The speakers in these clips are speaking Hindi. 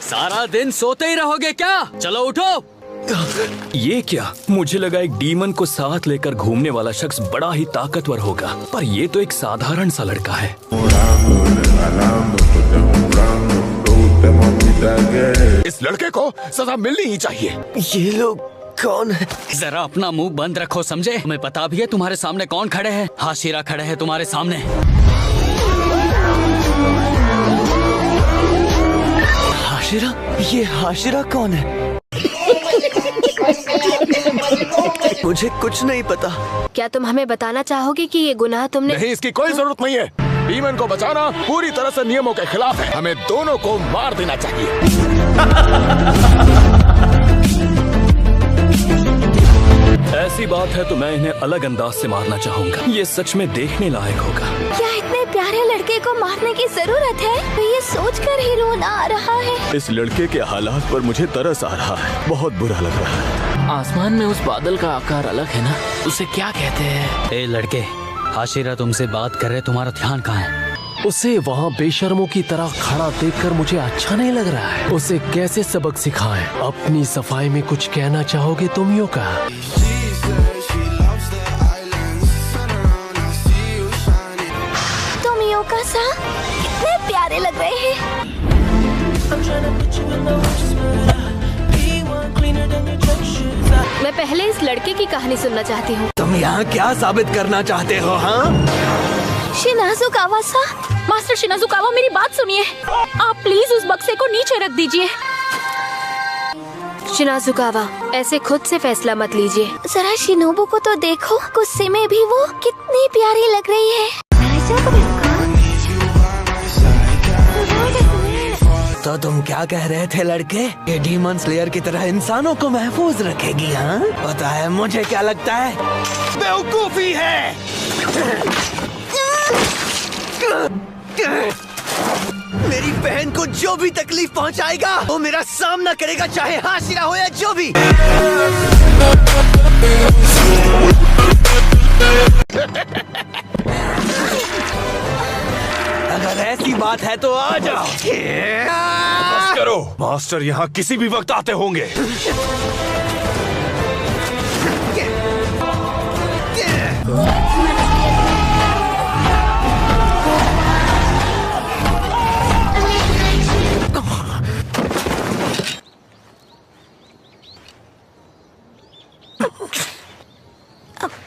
सारा दिन सोते ही रहोगे क्या? चलो उठो। ये क्या? मुझे लगा एक डीमन को साथ लेकर घूमने वाला शख्स बड़ा ही ताकतवर होगा, पर ये तो एक साधारण सा लड़का है। इस लड़के को सजा मिलनी ही चाहिए। ये लोग कौन है? जरा अपना मुंह बंद रखो, समझे? हमें पता भी है तुम्हारे सामने कौन खड़े हैं। हाशिरा खड़े हैं तुम्हारे सामने। हाशिरा? ये हाशिरा कौन है? मुझे कुछ नहीं पता। क्या तुम हमें बताना चाहोगे कि ये गुनाह तुमने? नहीं, इसकी कोई जरूरत नहीं है। डीमन को बचाना पूरी तरह से नियमों के खिलाफ है। हमें दोनों को मार देना चाहिए। ऐसी बात है तो मैं इन्हें अलग अंदाज से मारना चाहूँगा। ये सच में देखने लायक होगा। क्या इतने प्यारे लड़के को मारने की जरूरत है? ये सोचकर ही रोना आ रहा है। इस लड़के के हालात पर मुझे तरस आ रहा है। बहुत बुरा लग रहा है। आसमान में उस बादल का आकार अलग है ना, उसे क्या कहते हैं? ए लड़के, हाशिरा तुमसे बात कर रहे, तुम्हारा ध्यान कहाँ है? उसे वहाँ बेशर्मों की तरह खड़ा देखकर मुझे अच्छा नहीं लग रहा है। उसे कैसे सबक सिखाएं? अपनी सफाई में कुछ कहना चाहोगे तुम यो का? तुम योका सा कितने प्यारे लग रहे हैं। मैं पहले इस लड़के की कहानी सुनना चाहती हूँ। तुम यहाँ क्या साबित करना चाहते हो? हाँ, शिनाजुकावा सा। मास्टर शिनाजुकावा, मेरी बात सुनिए। आप प्लीज उस बक्से को नीचे रख दीजिए। शिनाजुकावा, ऐसे खुद से फैसला मत लीजिए। जरा शिनोबु को तो देखो, गुस्से में भी वो कितनी प्यारी लग रही है। तो तुम क्या कह रहे थे लड़के? ये डीमन स्लेयर की तरह इंसानों को महफूज रखेगी? हाँ, पता है मुझे क्या लगता है? बेवकूफी है। मेरी बहन को जो भी तकलीफ पहुंचाएगा वो मेरा सामना करेगा, चाहे हाशिरा हो या जो भी। अगर ऐसी बात है तो आ जाओ। बस करो, मास्टर यहाँ किसी भी वक्त आते होंगे।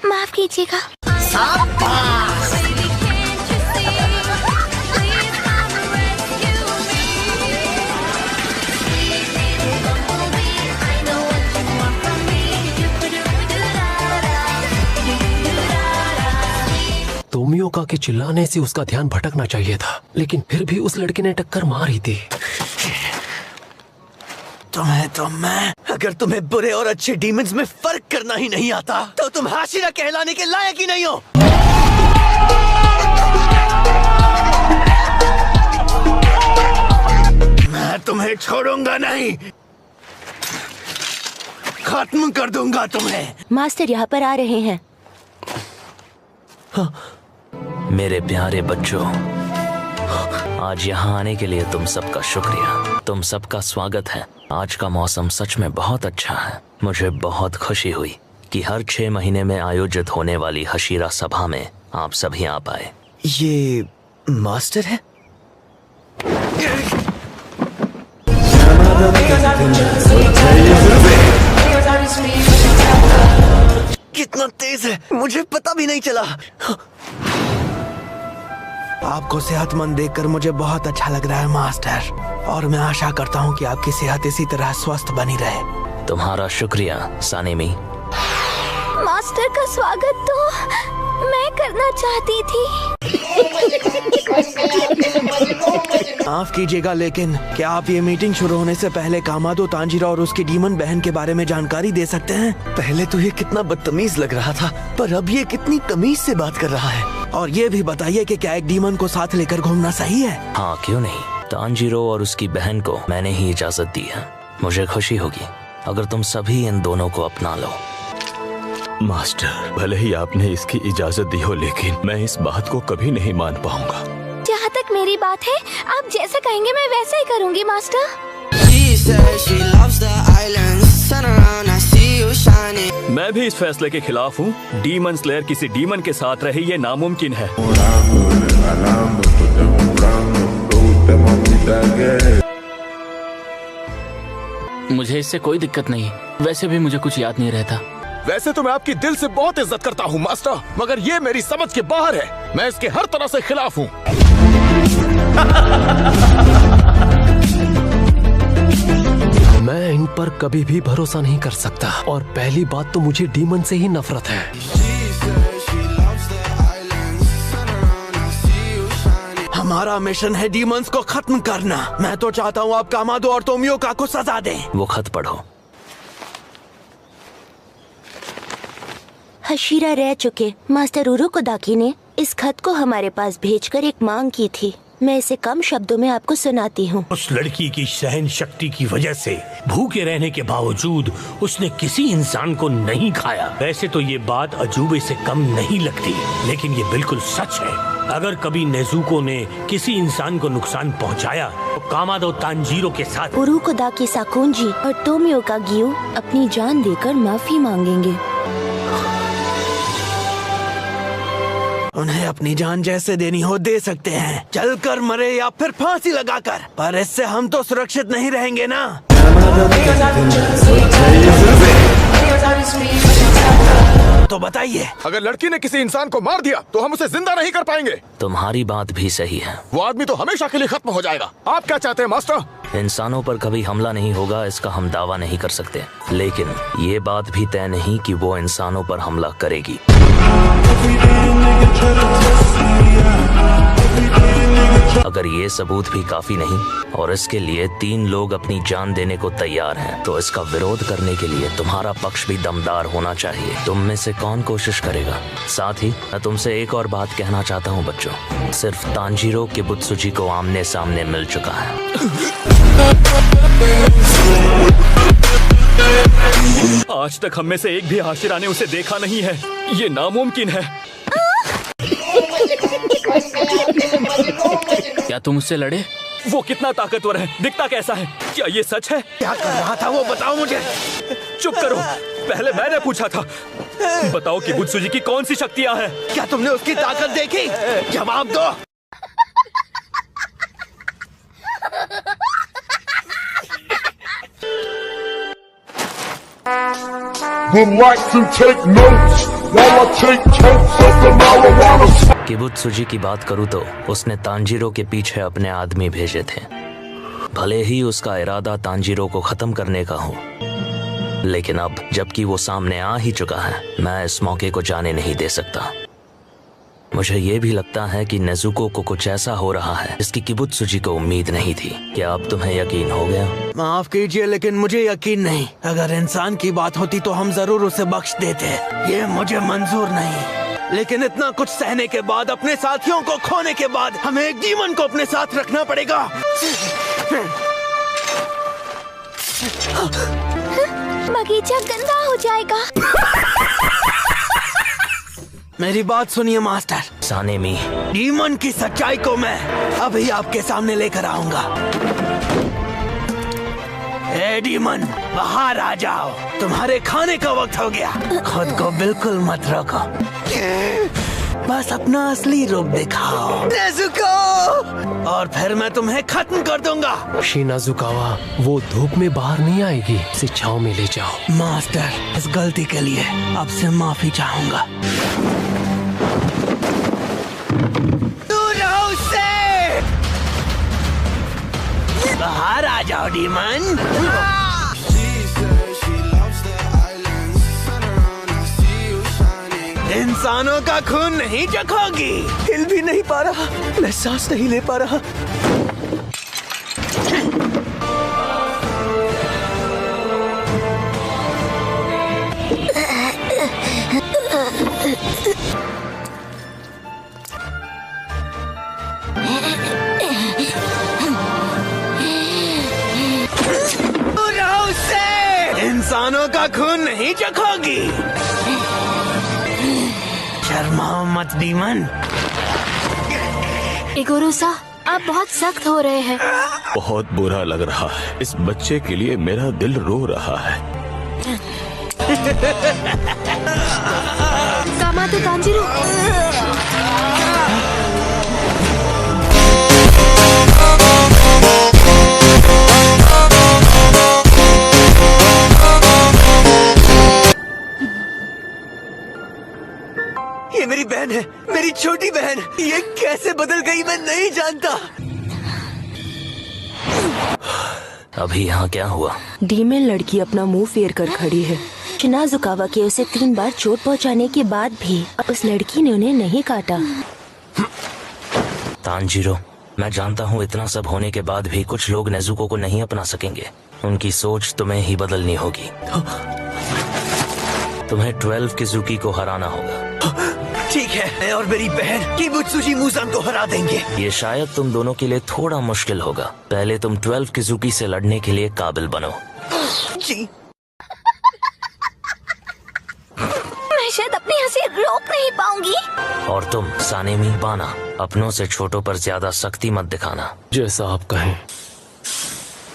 माफ कीजिएगा। तोमियोका के चिल्लाने से उसका ध्यान भटकना चाहिए था, लेकिन फिर भी उस लड़के ने टक्कर मार ही दी। तुम्हें तो मैं, अगर तुम्हें बुरे और अच्छे डीमंस में फर्क करना ही नहीं आता तो तुम हाशिरा कहलाने के लायक ही नहीं हो। मैं तुम्हें छोड़ूंगा नहीं, खत्म कर दूंगा तुम्हें। मास्टर यहाँ पर आ रहे हैं। मेरे प्यारे बच्चों, आज यहाँ आने के लिए तुम सबका शुक्रिया। तुम सबका स्वागत है। आज का मौसम सच में बहुत अच्छा है। मुझे बहुत खुशी हुई कि हर 6 महीने में आयोजित होने वाली हशीरा सभा में आप सभी आ पाए। ये मास्टर है? कितना तेज है, मुझे पता भी नहीं चला। आपको सेहतमंद देखकर मुझे बहुत अच्छा लग रहा है मास्टर, और मैं आशा करता हूँ कि आपकी सेहत इसी तरह स्वस्थ बनी रहे। तुम्हारा शुक्रिया सानिमी। मास्टर का स्वागत तो मैं करना चाहती थी। माफ कीजिएगा, लेकिन क्या आप ये मीटिंग शुरू होने से पहले कामादो तांजीरो और उसकी डीमन बहन के बारे में जानकारी दे सकते हैं? पहले तो ये कितना बदतमीज लग रहा था, पर अब ये कितनी तमीज से बात कर रहा है। और ये भी बताइए कि क्या एक डीमन को साथ लेकर घूमना सही है? हाँ, क्यों नहीं। तांजीरो और उसकी बहन को मैंने ही इजाजत दी है। मुझे खुशी होगी अगर तुम सभी इन दोनों को अपना लो। मास्टर, भले ही आपने इसकी इजाजत दी हो, लेकिन मैं इस बात को कभी नहीं मान पाऊंगा। जहाँ तक मेरी बात है, आप जैसा कहेंगे मैं वैसा ही करूँगी master. says she loves the islands. Turn around, I see you shining. मैं भी इस फैसले के खिलाफ हूँ। डीमन स्लेयर किसी डीमन के साथ रहे ये नामुमकिन है। मुझे इससे कोई दिक्कत नहीं, वैसे भी मुझे कुछ याद नहीं रहता। वैसे तो मैं आपकी दिल से बहुत इज्जत करता हूँ मास्टर, मगर ये मेरी समझ के बाहर है। मैं इसके हर तरह से खिलाफ हूँ। मैं इन पर कभी भी भरोसा नहीं कर सकता, और पहली बात तो मुझे डीमन से ही नफरत है। हमारा मिशन है डीमंस को खत्म करना। मैं तो चाहता हूँ आप कामादो और तोमियोका को सजा दें। वो खत पढ़ो। हशीरा रह चुके मास्टर उरुकोदाकी ने इस खत को हमारे पास भेजकर एक मांग की थी। मैं इसे कम शब्दों में आपको सुनाती हूँ। उस लड़की की सहन शक्ति की वजह से भूखे रहने के बावजूद उसने किसी इंसान को नहीं खाया। वैसे तो ये बात अजूबे से कम नहीं लगती, लेकिन ये बिल्कुल सच है। अगर कभी नेजुको ने किसी इंसान को नुकसान पहुंचाया तो कामादो तांजीरो के साथ उरुकोदाकी साकुंजी और तोमियोका गियो अपनी जान देकर माफी मांगेंगे। उन्हें अपनी जान जैसे देनी हो दे सकते हैं, चलकर मरे या फिर फांसी लगाकर, पर इससे हम तो सुरक्षित नहीं रहेंगे ना। तो बताइए, अगर लड़की ने किसी इंसान को मार दिया तो हम उसे जिंदा नहीं कर पाएंगे। तुम्हारी बात भी सही है। वो आदमी तो हमेशा के लिए खत्म हो जाएगा। आप क्या चाहते हैं मास्टर? इंसानों पर कभी हमला नहीं होगा, इसका हम दावा नहीं कर सकते, लेकिन ये बात भी तय नहीं कि वो इंसानों पर हमला करेगी। अगर ये सबूत भी काफी नहीं और इसके लिए 3 लोग अपनी जान देने को तैयार हैं, तो इसका विरोध करने के लिए तुम्हारा पक्ष भी दमदार होना चाहिए। तुम में से कौन कोशिश करेगा? साथ ही मैं तुमसे एक और बात कहना चाहता हूँ बच्चों, सिर्फ तांजीरो किबुत्सुजी को आमने सामने मिल चुका है। आज तक हम में से एक भी हाशिरा ने उसे देखा नहीं है। ये नामुमकिन है। क्या तुम उससे लड़े? वो कितना ताकतवर है, दिखता कैसा है? क्या ये सच है? क्या कर रहा था वो बताओ मुझे। चुप करो, पहले मैंने पूछा था। बताओ कि किबुत्सुजी की कौन सी शक्तियाँ हैं? क्या तुमने उसकी ताकत देखी? जवाब दो। Would like to take notes while I take totes of the marijuana. किबुत्सुजी की बात करूँ तो उसने तांजीरो के पीछे अपने आदमी भेजे थे। भले ही उसका इरादा तांजीरो को खत्म करने का हो, लेकिन अब जबकि वो सामने आ ही चुका है, मैं इस मौके को जाने नहीं दे सकता। मुझे ये भी लगता है कि नेजुको को कुछ ऐसा हो रहा है जिसकी किबुत्सुजी को उम्मीद नहीं थी। क्या अब तुम्हें यकीन हो गया? माफ कीजिए, लेकिन मुझे यकीन नहीं। अगर इंसान की बात होती तो हम जरूर उसे बख्श देते। ये मुझे मंजूर नहीं, लेकिन इतना कुछ सहने के बाद, अपने साथियों को खोने के बाद, हमें एक डीमन को अपने साथ रखना पड़ेगा। बगीचा गंदा हो जाएगा। मेरी बात सुनिए मास्टर। सानेमी, डीमन की सच्चाई को मैं अभी आपके सामने लेकर आऊंगा। ए डीमन, बाहर आ जाओ, तुम्हारे खाने का वक्त हो गया। खुद को बिल्कुल मत रोको, बस अपना असली रूप दिखाओ नेजुको, और फिर मैं तुम्हें खत्म कर दूंगा। शिनाजुकावा, वो धूप में बाहर नहीं आएगी, इसे छांव में ले जाओ। मास्टर, इस गलती के लिए आपसे माफी चाहूंगा। दूर रहो उससे। बाहर आ जाओ डीमन। इंसानों का खून नहीं चखोगी। हिल भी नहीं पा रहा, मैं सांस नहीं ले पा रहा। इंसानों का खून नहीं चखोगी। शर्माओ मत डीमन। इगोरुसा, आप बहुत सख्त हो रहे हैं। बहुत बुरा लग रहा है। इस बच्चे के लिए मेरा दिल रो रहा है। कामादो तांजीरो। ये मेरी बहन है, मेरी छोटी बहन। ये कैसे बदल गई मैं नहीं जानता। अभी यहाँ क्या हुआ? डीमन लड़की अपना मुंह फेर कर खड़ी है। शिनाजुकावा के उसे 3 बार चोट पहुंचाने के बाद भी उस लड़की ने उन्हें नहीं काटा। तांजीरो, मैं जानता हूँ इतना सब होने के बाद भी कुछ लोग नेजुको को नहीं अपना सकेंगे। उनकी सोच तुम्हें ही बदलनी होगी। तुम्हें 12 किजुकी को हराना होगा। ठीक है, मैं और मेरी बहन किबुत्सुजी मुसान को हरा देंगे। ये शायद तुम दोनों के लिए थोड़ा मुश्किल होगा। पहले तुम 12 किजुकी से लड़ने के लिए काबिल बनो। जी। मैं शायद अपनी हंसी रोक नहीं पाऊंगी। और तुम सानेमी बाना, अपनों से छोटों पर ज्यादा सख्ती मत दिखाना। जैसा आप कहें।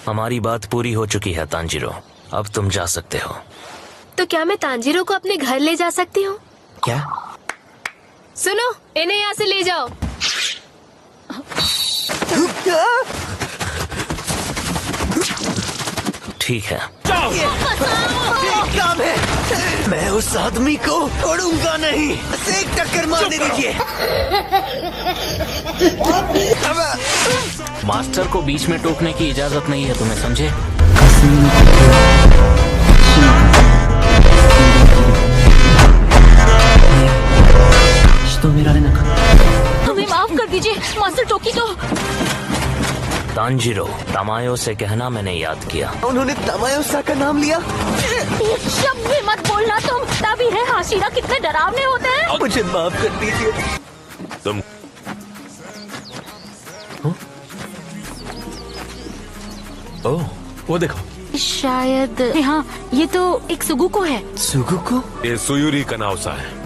हमारी बात पूरी हो चुकी है तांजीरो, अब तुम जा सकते हो। तो क्या मैं तांजीरो को अपने घर ले जा सकती हूँ? क्या? सुनो, इन्हें यहाँ से ले जाओ। ठीक है। काम है। मैं उस आदमी को छोड़ूंगा नहीं। बस एक टक्कर मार दे दीजिए। मास्टर को बीच में टोकने की इजाजत नहीं है, तुम्हें समझे? हमें माफ कर दीजिए मास्टर टोकी। तो तांजीरो, तमायो से कहना मैंने याद किया। उन्होंने तमायो-सा का नाम लिया। एक शब्द भी मत बोलना तुम। तभी है हाशिरा कितने डरावने होते हैं। मुझे माफ कर दीजिए। तुम ओह, वो देखो। शायद हाँ, ये तो एक सुगुको है। सुगुको? ये सुयुरी कनाउसा है।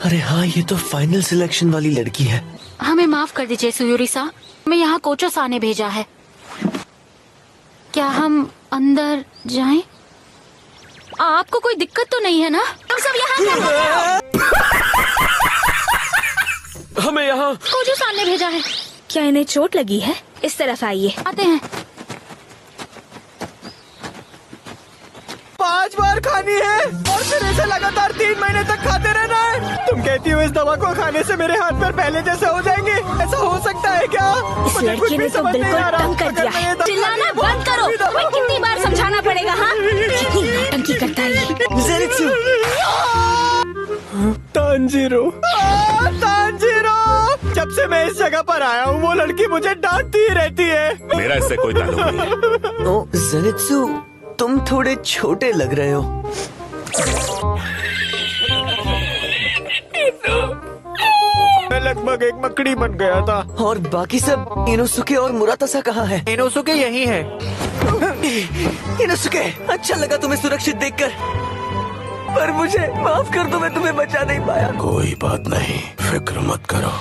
अरे हाँ, ये तो फाइनल सिलेक्शन वाली लड़की है। हमें माफ कर दीजिए सुयूरी सा, मैं यहाँ कोचो-सा ने भेजा है। क्या हम अंदर जाएं? आपको कोई दिक्कत तो नहीं है ना? हम सब यहाँ हमें यहाँ कोचो-सा ने भेजा है। क्या इन्हें चोट लगी है? इस तरफ आइए। आते हैं। 5 बार खानी है और फिर ऐसे लगातार 3 महीने तक खाते रहना है। तुम कहती हो इस दवा को खाने से मेरे हाथ पैर पहले जैसे हो जाएंगे? ऐसा हो सकता है क्या? इस लड़की ने तो बिल्कुल तंग कर दिया है। चिल्लाना बंद करो। तुम्हें कितनी बार समझाना पड़ेगा? हाँ, कितनी नौटंकी करता है ये। ज़ेनित्सु। तांजीरो, तांजीरो, जब से मैं इस जगह पर आया हूँ वो लड़की मुझे डांटती ही रहती है। मेरा इससे कोई ताल्लुक नहीं है। ओ ज़ेनित्सु, तुम थोड़े छोटे लग रहे हो। मैं लगभग एक मकड़ी बन गया था। और बाकी सब इनोसुके और मुरातासा कहाँ है? इनोसुके यही है। इनोसुके, अच्छा लगा तुम्हें सुरक्षित देखकर, पर मुझे माफ कर दो, मैं तुम्हें बचा नहीं पाया। कोई बात नहीं, फिक्र मत करो।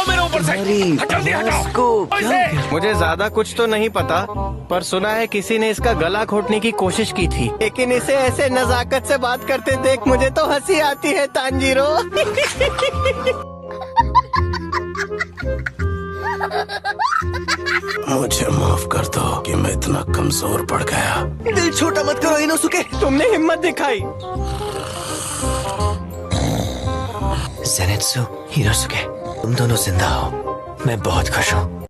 मेरे ऊपर से जल्दी हटाओ। मुझे ज्यादा कुछ तो नहीं पता, पर सुना है किसी ने इसका गला घोटने की कोशिश की थी, लेकिन इसे ऐसे नजाकत से बात करते देख मुझे तो हंसी आती है तांजीरो। मुझे माफ कर दो कि मैं इतना कमजोर पड़ गया। दिल छोटा मत करो इनोसुके। तुमने हिम्मत दिखाई। ज़ेनित्सु, इनोसुके, तुम दोनों जिंदा हो, मैं बहुत खुश हूँ।